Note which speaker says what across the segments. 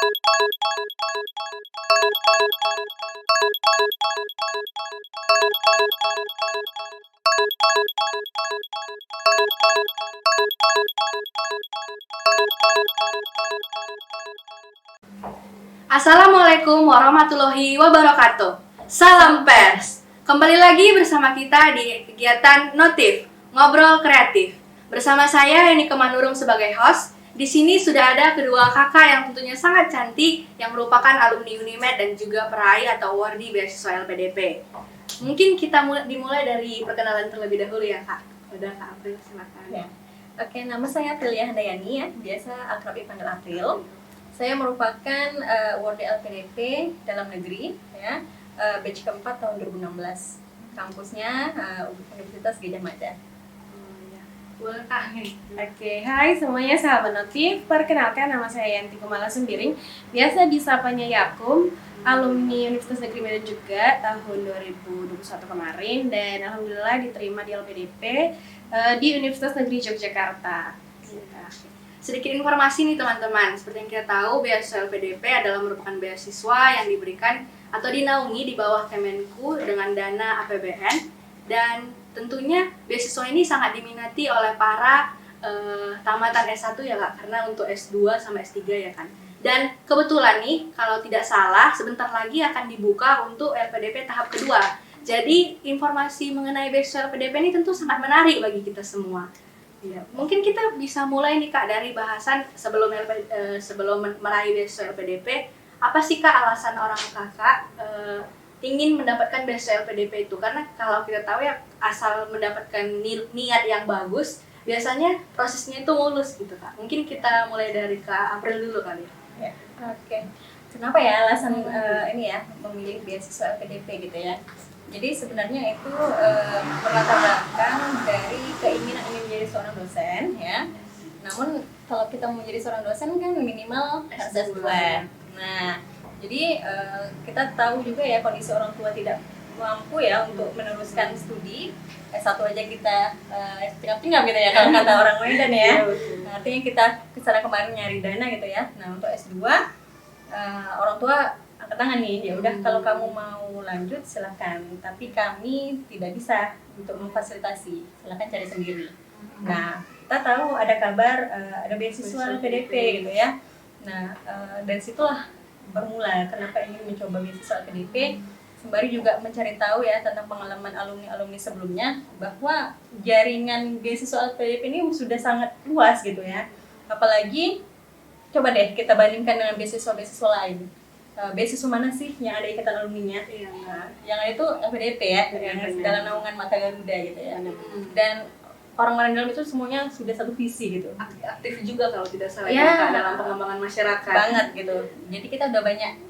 Speaker 1: Assalamualaikum warahmatullahi wabarakatuh. Salam pers. Kembali lagi bersama kita di kegiatan Notif, Ngobrol Kreatif. Bersama saya Yenike Manurung sebagai host. Di sini sudah ada kedua kakak yang tentunya sangat cantik yang merupakan alumni Unimed dan juga peraih atau awardee beasiswa LPDP. Mungkin kita dimulai dari perkenalan terlebih dahulu ya Kak. Udah Kak April, silakan.
Speaker 2: Ya. Oke, nama saya Aprilia Handayani ya, biasa akrab dipanggil April. Saya merupakan awardee LPDP dalam negeri ya, batch keempat tahun 2016. Kampusnya Universitas Gadjah Mada.
Speaker 1: Boleh Kak.
Speaker 3: Oke, hai semuanya sahabat Notif. Perkenalkan nama saya Yanti Kumala Sembiring. Biasa disapanya Yakum, alumni Universitas Negeri Medan juga tahun 2021 kemarin dan alhamdulillah diterima di LPDP di Universitas Negeri Yogyakarta.
Speaker 1: Sedikit informasi nih teman-teman, seperti yang kita tahu beasiswa LPDP adalah merupakan beasiswa yang diberikan atau dinaungi di bawah Kemenku dengan dana APBN, dan tentunya beasiswa ini sangat diminati oleh para tamatan S1 ya Kak, karena untuk S2 sama S3 ya kan. Dan kebetulan nih kalau tidak salah sebentar lagi akan dibuka untuk LPDP tahap kedua. Jadi informasi mengenai beasiswa LPDP ini tentu sangat menarik bagi kita semua. Ya, mungkin kita bisa mulai nih Kak dari bahasan sebelum meraih beasiswa LPDP. Apa sih Kak alasan orang kakak ingin mendapatkan beasiswa LPDP itu? Karena kalau kita tahu ya asal mendapatkan niat yang bagus, biasanya prosesnya itu mulus gitu Kak. Mungkin kita mulai dari Kak April dulu kali ya.
Speaker 2: Oke. Kenapa ya alasan ini ya memilih beasiswa LPDP gitu ya? Jadi sebenarnya itu berlatar belakang dari keinginan ingin menjadi seorang dosen ya. Namun kalau kita mau menjadi seorang dosen kan minimal harus S2. Nah, jadi kita tahu juga ya kondisi orang tua tidak mampu ya untuk meneruskan studi. S1 aja kita tinggal gitu ya kalau kata orang Medan ya. Nah, artinya kita kesana kemarin nyari dana gitu ya. Nah, untuk S2 orang tua angkat tangan nih, ya udah kalau kamu mau lanjut silakan, tapi kami tidak bisa untuk memfasilitasi, silakan cari sendiri. Nah, kita tahu ada kabar ada beasiswa LPDP gitu ya. Nah, dari situlah bermula kenapa ingin mencoba beasiswa LPDP, sembari juga mencari tahu ya tentang pengalaman alumni sebelumnya, bahwa jaringan beasiswa LPDP ini sudah sangat luas gitu ya. Apalagi coba deh kita bandingkan dengan beasiswa lain. Beasiswa mana sih yang ada ikatan alumninya? Nah, yang ada itu LPDP ya, yang dalam naungan Mata Garuda gitu ya. Dan orang-orang dalam itu semuanya sudah satu visi gitu.
Speaker 1: Aktif juga kalau tidak salah ya, dalam pengembangan masyarakat.
Speaker 2: Banget gitu. Jadi kita udah banyak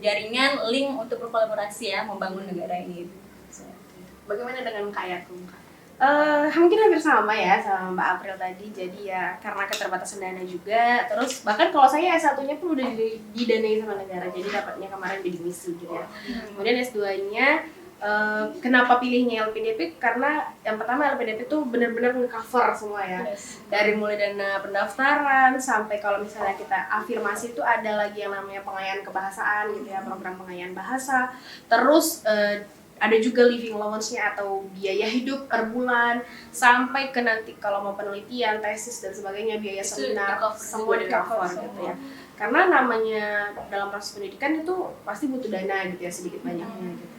Speaker 2: jaringan, link untuk berkolaborasi ya membangun negara ini.
Speaker 1: Bagaimana dengan Kak Yakum?
Speaker 3: Mungkin hampir sama ya sama Mbak April tadi. Jadi ya karena keterbatasan dana juga. Terus bahkan kalau saya S1-nya pun udah didanai sama negara. Jadi dapatnya kemarin di misi gitu ya. Kemudian S2-nya kenapa pilihnya LPDP? Karena yang pertama LPDP tuh benar-benar nge-cover semua ya. Dari mulai dana pendaftaran sampai kalau misalnya kita afirmasi itu ada lagi yang namanya pengayaan kebahasaan gitu ya, program pengayaan bahasa. Terus ada juga living allowance-nya atau biaya hidup per bulan, sampai ke nanti kalau mau penelitian, tesis dan sebagainya, biaya seminar, semua di-cover gitu ya. Karena namanya dalam proses pendidikan itu pasti butuh dana gitu ya, sedikit banyaknya gitu.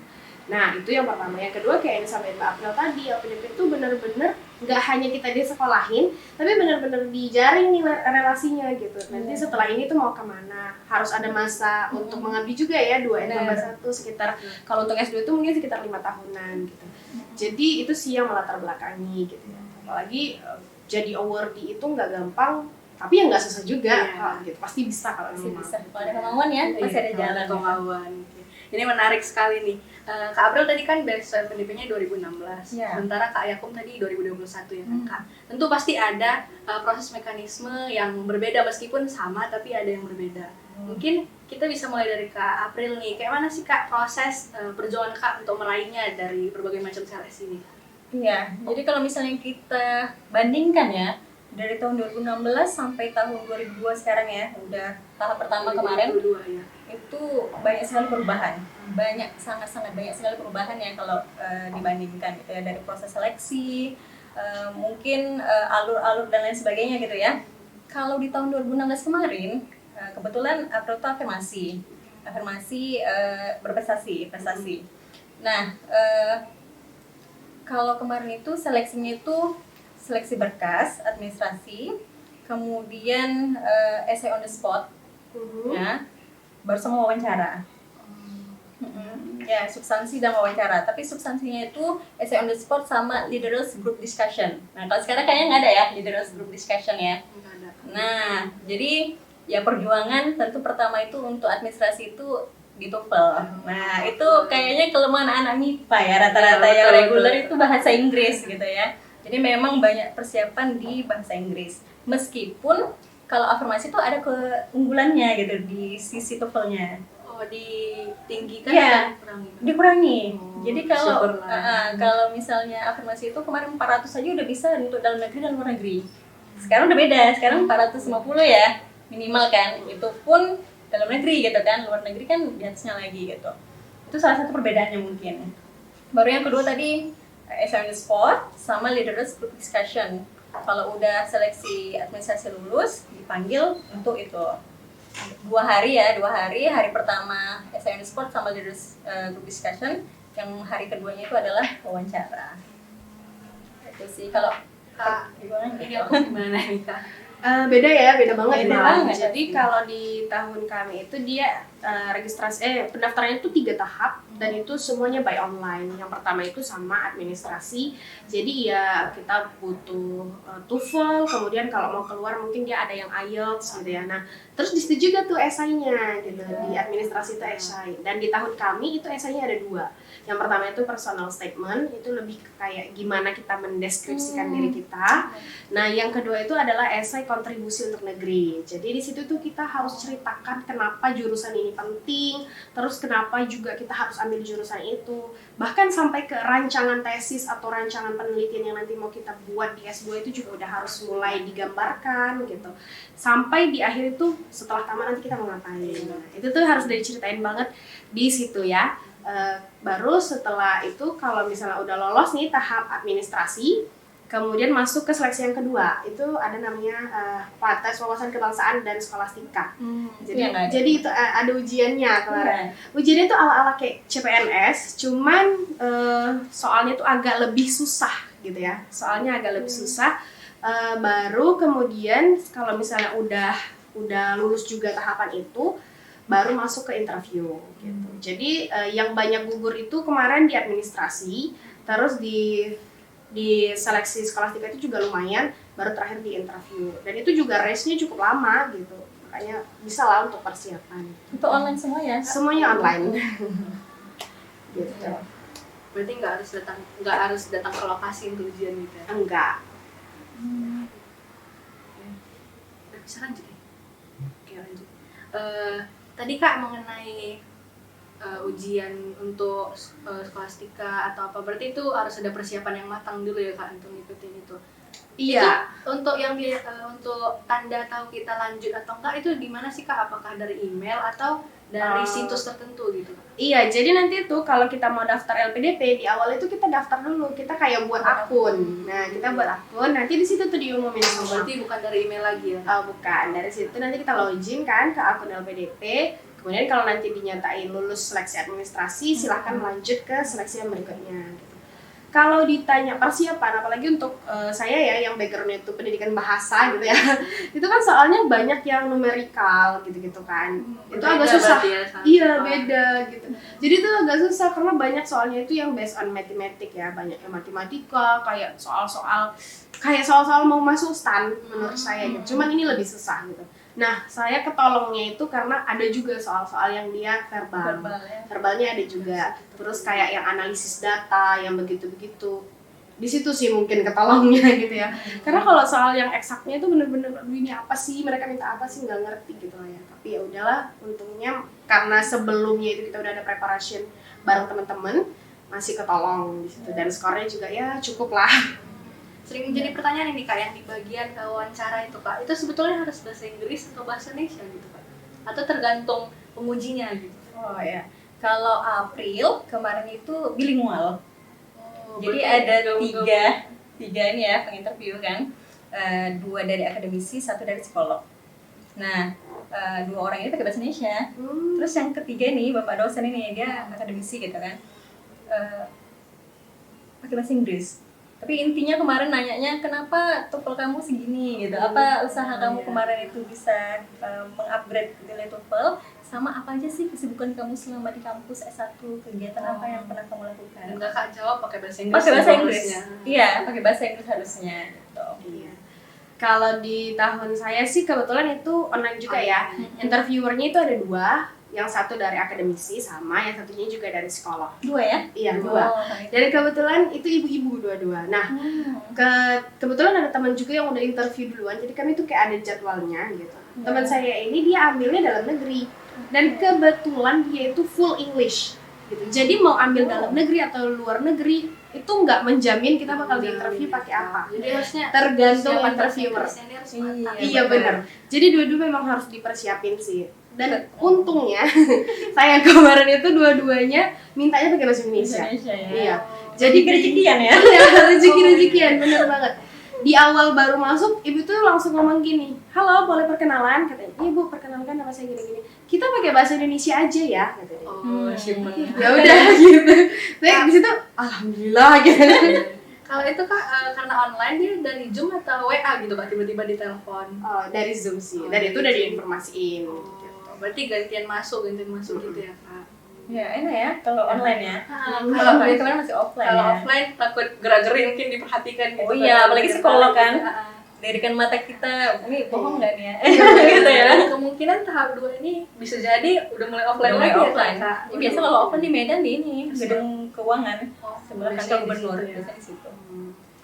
Speaker 3: Nah, itu yang pertama. Yang kedua kayak yang disampaikan Mbak April tadi, LPDP itu benar-benar nggak hanya kita disekolahin, tapi benar-benar dijaring nih relasinya gitu. Nanti setelah ini tuh mau kemana, harus ada masa untuk mengabdi juga ya, 2N+1 sekitar, kalau untuk S2 itu mungkin sekitar 5 tahunan gitu. Jadi itu sih yang melatar belakangi gitu ya. Apalagi jadi awardee itu nggak gampang, tapi ya nggak susah juga gitu. Pasti bisa kalau
Speaker 2: bisa. Kalau ada kemauan ya, pasti ada jalan.
Speaker 1: Kemauan. Ini menarik sekali nih. Kak April tadi kan beasiswa LPDP-nya 2016, sementara Kak Yakum tadi 2021 ya kan Kak. Tentu pasti ada proses mekanisme yang berbeda, meskipun sama tapi ada yang berbeda. Mungkin kita bisa mulai dari Kak April nih, kayak mana sih Kak proses perjuangan Kak untuk meraihnya dari berbagai macam seleksi ini?
Speaker 2: Iya, jadi kalau misalnya kita bandingkan ya, dari tahun 2016 sampai tahun 2002 sekarang ya, udah tahap pertama kemarin,
Speaker 1: 2022 ya.
Speaker 2: itu banyak sekali perubahan, sangat banyak sekali perubahan ya kalau dibandingkan gitu ya, dari proses seleksi, mungkin alur-alur dan lain sebagainya gitu ya. Kalau di tahun 2016 kemarin, kebetulan April itu afirmasi prestasi. Nah, kalau kemarin itu seleksinya itu seleksi berkas, administrasi, kemudian essay on the spot, ya, baru sama wawancara. Ya, substansi dan wawancara. Tapi substansinya itu essay on the spot sama leaders group discussion. Nah, kalau sekarang kayaknya nggak ada ya leaders group discussion ya.
Speaker 1: Nggak ada.
Speaker 2: Nah, jadi ya perjuangan tentu pertama itu untuk administrasi itu di TOEFL. Nah, itu kayaknya kelemahan anak MIPA ya, rata-rata yang
Speaker 1: Betul,
Speaker 2: reguler
Speaker 1: betul.
Speaker 2: itu bahasa Inggris gitu ya. Jadi memang banyak persiapan di bahasa Inggris. Meskipun kalau afirmasi itu ada keunggulannya gitu di sisi TOEFL-nya.
Speaker 1: Oh, ditinggikan
Speaker 2: Iya.
Speaker 1: atau dikurangi?
Speaker 2: Dikurangi.
Speaker 1: Oh,
Speaker 2: Jadi kalau
Speaker 1: syukurlah.
Speaker 2: kalau misalnya afirmasi itu kemarin 400 aja udah bisa untuk dalam negeri dan luar negeri. Sekarang udah beda. Sekarang 450 ya minimal kan. Itu pun dalam negeri gitu kan. Luar negeri kan di atasnya lagi gitu. Itu salah satu perbedaannya mungkin. Baru yang kedua tadi essay on the spot sama leaders group discussion. Kalau udah seleksi administrasi lulus dipanggil untuk itu. 2 hari, hari pertama essay on the spot sama leaders group discussion, yang hari keduanya itu adalah wawancara. Itu sih kalau
Speaker 1: Kak,
Speaker 2: gimana
Speaker 1: ini
Speaker 2: gitu.
Speaker 1: aku gimana nih Kak?
Speaker 3: Beda banget
Speaker 2: Beda
Speaker 3: ya.
Speaker 2: banget.
Speaker 3: Jadi kalau di tahun kami itu dia pendaftarannya itu 3 tahap dan itu semuanya by online. Yang pertama itu sama administrasi. Jadi ya kita butuh TOEFL, kemudian kalau mau keluar mungkin dia ada yang IELTS gitu ya. Nah, terus di situ juga tuh esainya gitu. Di administrasi itu esai. Dan di tahun kami itu esainya ada 2. Yang pertama itu personal statement, itu lebih kayak gimana kita mendeskripsikan diri kita. Nah, yang kedua itu adalah esai kontribusi untuk negeri. Jadi di situ tuh kita harus ceritakan kenapa jurusan ini penting, terus kenapa juga kita harus ambil jurusan itu. Bahkan sampai ke rancangan tesis atau rancangan penelitian yang nanti mau kita buat di S2 itu juga udah harus mulai digambarkan gitu. Sampai di akhir itu setelah tamat nanti kita mau ngapain. Nah, itu tuh harus diceritain banget di situ ya. Baru setelah itu kalau misalnya udah lolos nih tahap administrasi, kemudian masuk ke seleksi yang kedua, itu ada namanya tes wawasan kebangsaan dan skolastika. Jadi itu ada ujiannya kemarin. Ujiannya itu ala-ala kayak CPNS, cuman soalnya tuh agak lebih susah gitu ya. Soalnya agak lebih susah. Baru kemudian kalau misalnya udah lulus juga tahapan itu, baru masuk ke interview gitu. Jadi yang banyak gugur itu kemarin di administrasi, terus di seleksi skolastika itu juga lumayan, baru terakhir di interview. Dan itu juga race-nya cukup lama gitu. Makanya bisa lah untuk persiapan.
Speaker 2: Itu online semua ya?
Speaker 3: Semuanya online. Gitu.
Speaker 1: Berarti nggak harus datang ke lokasi untuk ujian gitu ya?
Speaker 3: Enggak.
Speaker 1: Bisa lanjut ya? Oke, lanjut. Tadi Kak mengenai ujian untuk skolastika atau apa, berarti itu harus ada persiapan yang matang dulu ya Kak untuk ngikutin itu.
Speaker 3: Iya.
Speaker 1: Itu untuk yang untuk tanda tahu kita lanjut atau enggak itu gimana sih Kak? Apakah dari email atau dari situs tertentu gitu Kak?
Speaker 3: Iya, jadi nanti tuh kalau kita mau daftar LPDP di awal itu kita daftar dulu, kita kayak buat akun. Nah, kita buat akun, nanti di situ tuh diumumin semua.
Speaker 1: Berarti bukan dari email lagi ya?
Speaker 3: Bukan, dari situ nanti kita login kan ke akun LPDP. Kemudian kalau nanti dinyatain lulus seleksi administrasi, silahkan lanjut ke seleksi yang berikutnya. Gitu. Kalau ditanya persiapan, apalagi untuk saya ya yang backgroundnya itu pendidikan bahasa gitu ya, itu kan soalnya banyak yang numerikal gitu-gitu kan, itu agak susah.
Speaker 1: Ya,
Speaker 3: iya beda gitu. Jadi itu agak susah karena banyak soalnya itu yang based on mathematics ya, banyak yang matematika, kayak soal-soal mau masuk STAN menurut saya gitu. Cuman ini lebih susah gitu. Nah, saya ketolongnya itu karena ada juga soal-soal yang dia verbal ya. Verbalnya ada juga. Terus kayak yang analisis data, yang begitu-begitu. Di situ sih mungkin ketolongnya gitu ya. Karena kalau soal yang eksaknya itu bener-bener, aduh ini apa sih, mereka minta apa sih, nggak ngerti gitu lah ya. Tapi ya udahlah, untungnya karena sebelumnya itu kita udah ada preparation bareng teman-teman, masih ketolong di situ. Dan skornya juga ya cukup lah.
Speaker 1: sering menjadi pertanyaan ini Kak, yang di bagian wawancara itu Kak, itu sebetulnya harus bahasa Inggris atau bahasa Indonesia gitu Kak? Atau tergantung pengujinya gitu?
Speaker 2: Oh ya, kalau April kemarin itu bilingual.
Speaker 1: Oh,
Speaker 2: Jadi
Speaker 1: berarti
Speaker 2: ada
Speaker 1: gabung-gabung.
Speaker 2: tiga ini ya penginterview kan. Dua dari akademisi, satu dari psikolog. Nah, dua orang ini pakai bahasa Indonesia. Terus yang ketiga nih, bapak dosen ini, dia akademisi gitu kan. Pakai bahasa Inggris. Tapi intinya kemarin nanyanya kenapa TOEFL kamu segini gitu. Apa usaha kamu kemarin itu bisa mengupgrade nilai TOEFL, sama apa aja sih kesibukan kamu selama di kampus S1, kegiatan apa yang pernah kamu lakukan?
Speaker 1: Enggak Kak jawab pakai bahasa Inggris.
Speaker 2: Pakai bahasa Inggris.
Speaker 1: harusnya.
Speaker 2: Iya, pakai bahasa Inggris harusnya gitu.
Speaker 3: Iya. Kalau di tahun saya sih kebetulan itu online juga ya. Interviewernya itu ada 2, yang satu dari akademisi sama yang satunya juga dari psikolog.
Speaker 2: 2 ya?
Speaker 3: Iya, 2.
Speaker 2: Oh,
Speaker 3: Dan kebetulan itu ibu-ibu dua-dua. Nah, kebetulan ada teman juga yang udah interview duluan, jadi kami tuh kayak ada jadwalnya gitu. Teman saya ini dia ambilnya dalam negeri, dan kebetulan dia itu full English gitu. Jadi mau ambil dalam negeri atau luar negeri itu nggak menjamin kita bakal diinterview pakai apa.
Speaker 1: Jadi harusnya
Speaker 3: Tergantung
Speaker 1: persiapan
Speaker 3: interviewer.
Speaker 1: bahasa Inggrisnya ini harus matang.
Speaker 3: Iya benar. Jadi dua-dua memang harus dipersiapin sih. Dan untungnya saya kemarin itu dua-duanya mintanya pakai bahasa Indonesia.
Speaker 2: Indonesia ya.
Speaker 3: Iya.
Speaker 2: Jadi rezekian ya.
Speaker 3: Iya, rezeki-rezekian, bener banget. Di awal baru masuk, ibu tuh langsung ngomong gini, halo boleh perkenalan? Katanya, iya bu, perkenalkan nama saya gini-gini. Kita pakai bahasa Indonesia aja ya, katanya.
Speaker 1: Oh, simple.
Speaker 3: Ya udah gitu. Saya di situ, alhamdulillah gitu.
Speaker 1: Kalau itu Kak, karena online dia dari Zoom atau WA gitu Kak, tiba-tiba ditelepon.
Speaker 3: Oh, dari Zoom sih,
Speaker 1: Oh,
Speaker 3: dan itu
Speaker 1: dari
Speaker 3: udah
Speaker 1: Zoom.
Speaker 3: diinformasiin.
Speaker 1: Oh, berarti gantian masuk gitu ya Kak.
Speaker 2: Ya, enak ya kalau online ya.
Speaker 1: Kalau
Speaker 2: Kalau kemarin masih offline
Speaker 1: kalau
Speaker 2: ya.
Speaker 1: offline takut gerak-gerik mungkin diperhatikan gitu.
Speaker 2: Oh iya, apalagi psikolog kan. Lirikan mata kita, ini bohong nggak nih ya? Gitu ya.
Speaker 1: Kemungkinan tahap 2 ini bisa jadi udah mulai offline
Speaker 2: Mulai
Speaker 1: lagi
Speaker 2: offline.
Speaker 1: ya Kak.
Speaker 2: Ya, biasa kalau offline di Medan di ini gedung keuangan
Speaker 1: Oh,
Speaker 2: sebelah
Speaker 1: biasanya
Speaker 2: kantor
Speaker 1: di
Speaker 2: gubernur
Speaker 1: situ ya.
Speaker 2: biasanya di situ.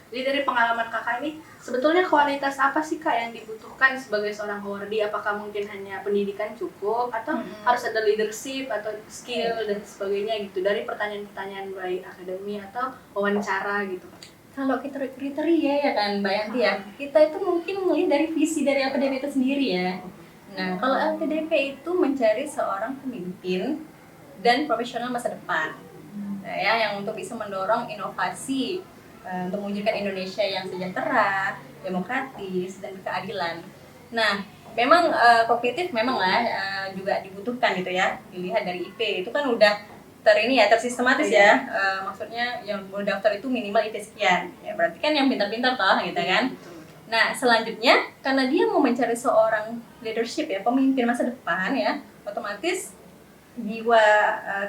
Speaker 1: Jadi dari pengalaman kakak ini, sebetulnya kualitas apa sih Kak yang dibutuhkan sebagai seorang howardi? Apakah mungkin hanya pendidikan cukup, atau harus ada leadership atau skill dan sebagainya gitu, dari pertanyaan-pertanyaan baik akademi atau wawancara gitu Kak?
Speaker 2: Kalau kita kriteria ya kan Mbak Yanti ya, kita itu mungkin melihat dari visi dari LPDP itu sendiri ya. Nah, kalau LPDP itu mencari seorang pemimpin dan profesional masa depan. Nah, ya, yang untuk bisa mendorong inovasi untuk mewujudkan Indonesia yang sejahtera, demokratis, dan keadilan. Nah, memang kognitif memang lah juga dibutuhkan gitu ya. Dilihat dari IP itu kan udah tersistematis ya. Maksudnya yang mau daftar itu minimal IP sekian. Ya berarti kan yang pintar-pintar toh gitu kan. Nah, selanjutnya karena dia mau mencari seorang leadership ya, pemimpin masa depan ya, otomatis jiwa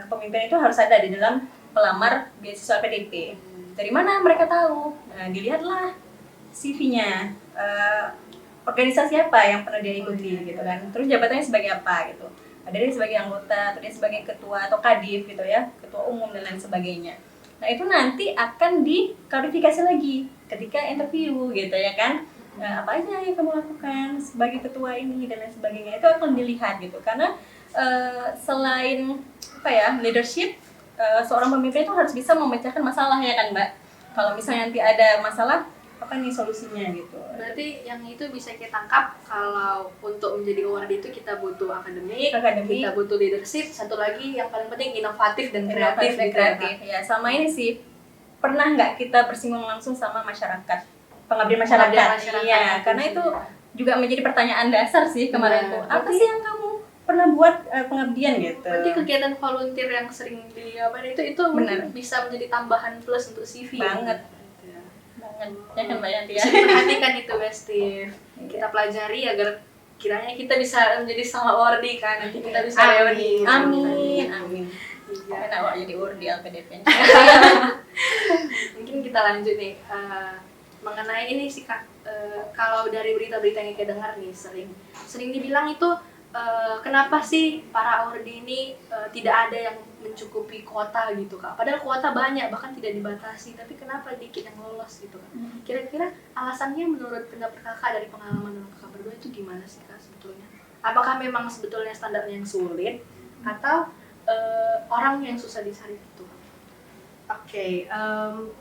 Speaker 2: kepemimpinan itu harus ada di dalam pelamar beasiswa PDP. Dari mana mereka tahu? Nah, dilihatlah CV-nya, organisasi apa yang pernah dia ikuti gitu kan. Terus jabatannya sebagai apa gitu. Ada dia sebagai anggota, atau dia sebagai ketua atau kadif gitu ya, ketua umum dan lain sebagainya. Nah, itu nanti akan diklarifikasi lagi ketika interview gitu ya kan. Nah, apa aja yang kamu lakukan sebagai ketua ini dan lain sebagainya, itu akan dilihat gitu. Karena selain leadership, seorang pemimpin itu harus bisa memecahkan masalah ya kan Mbak. Kalau misalnya nanti ada masalah, apa nih solusinya gitu.
Speaker 1: Berarti yang itu bisa kita tangkap kalau untuk menjadi award itu kita butuh akademik, kita butuh leadership, satu lagi yang paling penting inovatif dan kreatif.
Speaker 2: Ya, sama ini sih, pernah nggak kita bersinggung langsung sama masyarakat, pengabdian masyarakat. Iya, karena itu juga menjadi pertanyaan dasar sih kemarin tuh. Apa sih yang kamu pernah buat pengabdian gitu?
Speaker 1: Berarti kegiatan volunteer yang sering itu
Speaker 2: benar
Speaker 1: bisa menjadi tambahan plus untuk CV.
Speaker 2: Banget ya kan Mbak Yanti ya.
Speaker 1: Perhatikan itu Steve. Kita pelajari agar kiranya kita bisa menjadi sama wardi kan, nanti kita bisa lewati.
Speaker 2: Amin.
Speaker 1: Iya.
Speaker 2: Enak Wak jadi wardi LPDP.
Speaker 1: Mungkin kita lanjut nih mengenai ini sih Kak. Kalau dari berita-berita yang kita dengar nih sering dibilang itu kenapa sih para awardee ini tidak ada yang mencukupi kuota gitu Kak? Padahal kuota banyak, bahkan tidak dibatasi, tapi kenapa dikit yang lolos gitu Kak? Kira-kira alasannya menurut pendapat Kakak dari pengalaman Kakak berdua itu gimana sih Kak sebetulnya? Apakah memang sebetulnya standarnya yang sulit atau orang yang susah dicari gitu?
Speaker 3: Oke,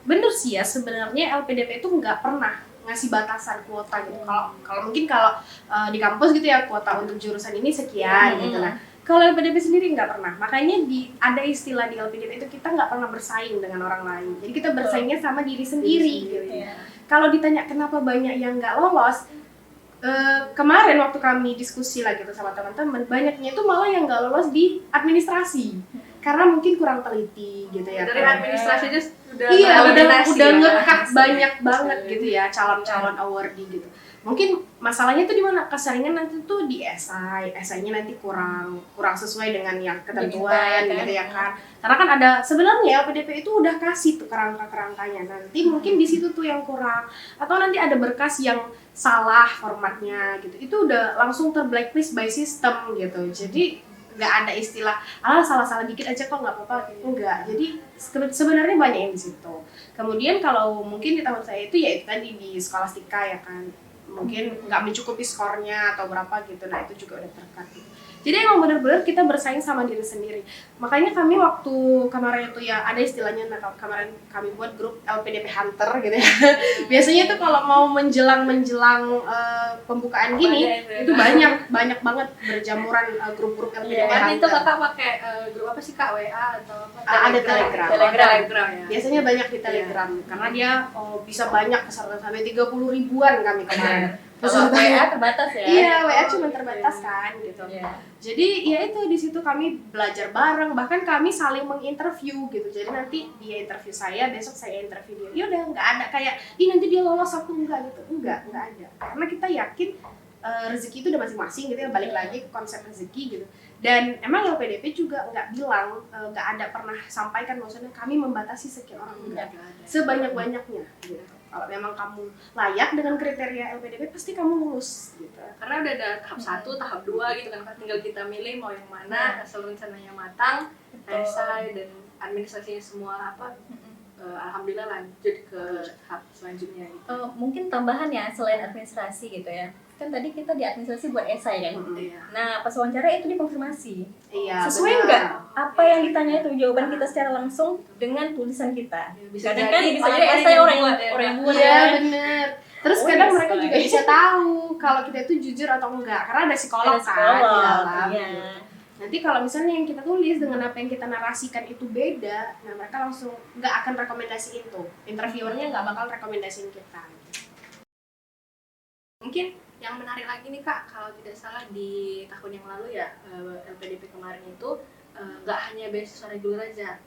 Speaker 3: bener sih ya sebenarnya LPDP itu nggak pernah ngasih batasan kuota gitu. Kalau mungkin di kampus gitu ya kuota untuk jurusan ini sekian gitu. Nah, kalau LPDP sendiri nggak pernah. Makanya ada istilah di LPDP itu kita nggak pernah bersaing dengan orang lain. Jadi kita bersaingnya sama diri sendiri gitu.
Speaker 2: Ya.
Speaker 3: Kalau ditanya kenapa banyak yang nggak lolos, kemarin waktu kami diskusi lagi tuh sama teman-teman, banyaknya itu malah yang nggak lolos di administrasi karena mungkin kurang teliti gitu ya.
Speaker 1: Dari administrasi aja
Speaker 3: udah ngekat banyak banget gitu ya calon-calon awardee gitu. Mungkin masalahnya tuh di mana? Keseringan nanti tuh di esainya nanti kurang sesuai dengan yang ketentuan gitu ya kan. Karena kan ada sebenarnya LPDP itu udah kasih tuh kerangkanya. Nanti mungkin di situ tuh yang kurang atau nanti ada berkas yang salah formatnya gitu. Itu udah langsung ter-blacklist by system gitu. Jadi nggak ada istilah salah dikit aja kok nggak apa-apa, enggak. Jadi sebenarnya banyak yang di situ. Kemudian kalau mungkin di tahun saya itu ya itu tadi di Skolastika ya kan, mungkin nggak mencukupi skornya atau berapa gitu. Nah itu juga udah terkat gitu. Jadi emang benar-benar kita bersaing sama diri sendiri. Makanya kami waktu kemarin itu ya ada istilahnya, kemarin kami buat grup LPDP Hunter gitu ya. Biasanya tuh kalau mau menjelang pembukaan gini itu banyak banget berjamuran grup-grup LPDP Hunter.
Speaker 1: Itu kakak pakai grup apa sih kak, WA atau apa?
Speaker 3: Ada Telegram
Speaker 1: ya.
Speaker 3: Biasanya banyak di Telegram karena dia bisa banyak peserta sampai 30 ribuan kami kemarin.
Speaker 2: Kalau WA terbatas ya?
Speaker 3: Iya, WA cuma terbatas kan gitu.
Speaker 2: Yeah.
Speaker 3: Jadi ya itu di situ kami belajar bareng, bahkan kami saling menginterview gitu. Jadi nanti dia interview saya, besok saya interview dia. Ya udah nggak ada kayak, nanti dia lolos aku enggak gitu. Enggak ada. Karena kita yakin rezeki itu udah masing-masing gitu ya, balik lagi ke konsep rezeki gitu. Dan emang LPDP juga nggak bilang, nggak ada pernah sampaikan maksudnya kami membatasi sekian orang, enggak. Sebanyak-banyaknya gitu. Kalau memang kamu layak dengan kriteria LPDP pasti kamu lulus gitu.
Speaker 1: Karena udah ada tahap 1, tahap 2 gitu kan, tinggal kita milih mau yang mana, asal rencananya matang, esai dan administrasinya semua alhamdulillah lanjut ke tahap selanjutnya gitu.
Speaker 2: Mungkin tambahan ya selain administrasi gitu ya. Kan tadi kita di administrasi buat esai kan. Nah, pas wawancara itu dikonfirmasi.
Speaker 3: Iya.
Speaker 2: Sesuai nggak apa yang ditanya itu jawaban kita secara langsung dengan tulisan kita. Kadang kan bisa jadi esai orang yang buat.
Speaker 3: Iya, bener. Terus kadang mereka juga bisa tahu kalau kita itu jujur atau enggak, karena ada psikolog kan di dalam.
Speaker 2: Iya.
Speaker 3: Nanti kalau misalnya yang kita tulis dengan apa yang kita narasikan itu beda, nah mereka langsung nggak akan rekomendasiin tuh. Interviewernya nggak bakal rekomendasiin kita.
Speaker 1: Mungkin yang menarik lagi nih kak, kalau tidak salah di tahun yang lalu ya, LPDP kemarin itu nggak hanya beasiswa reguler aja.